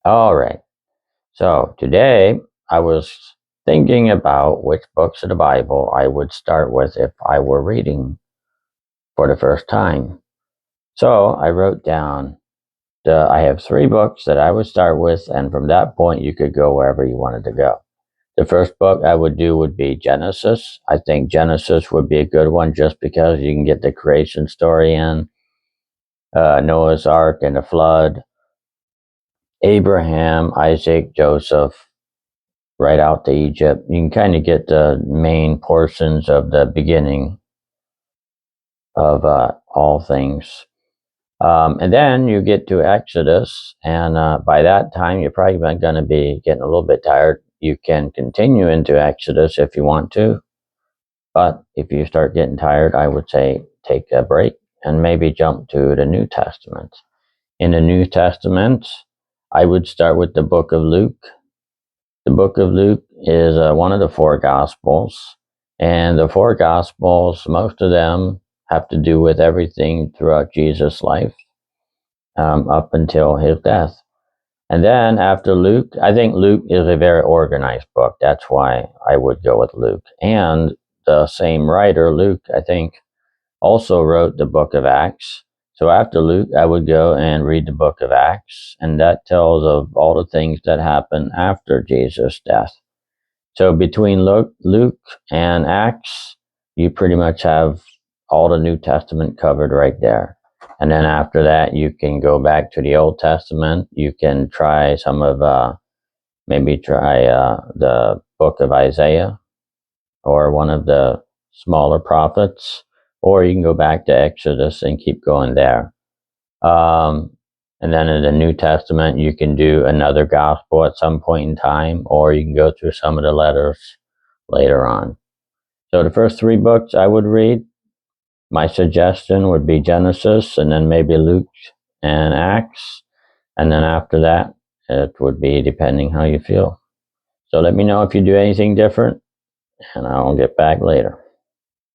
All right. So today I was thinking about which books of the Bible I would start with if I were reading for the first time. So I wrote down I have 3 books that I would start with, and from that point you could go wherever you wanted to go. The first book I would do would be Genesis. I think Genesis would be a good one just because you can get the creation story in, Noah's Ark and the flood, Abraham, Isaac, Joseph, right out to Egypt. You can kind of get the main portions of the beginning of all things. And then you get to Exodus, and by that time, you're probably going to be getting a little bit tired. You can continue into Exodus if you want to, but if you start getting tired, I would say take a break and maybe jump to the New Testament. In the New Testament, I would start with the book of Luke. The book of Luke is one of the 4 Gospels, and the 4 Gospels, most of them have to do with everything throughout Jesus' life up until his death. And then after Luke, I think Luke is a very organized book. That's why I would go with Luke. And the same writer, Luke, I think, also wrote the book of Acts. So after Luke, I would go and read the book of Acts, and that tells of all the things that happened after Jesus' death. So between Luke and Acts, you pretty much have all the New Testament covered right there. And then after that, you can go back to the Old Testament. You can try some of, maybe try the book of Isaiah or one of the smaller prophets, or you can go back to Exodus and keep going there. And then in the New Testament, you can do another gospel at some point in time, or you can go through some of the letters later on. So the first 3 books I would read, my suggestion would be Genesis, and then maybe Luke and Acts. And then after that, it would be depending how you feel. So let me know if you do anything different, and I'll get back later.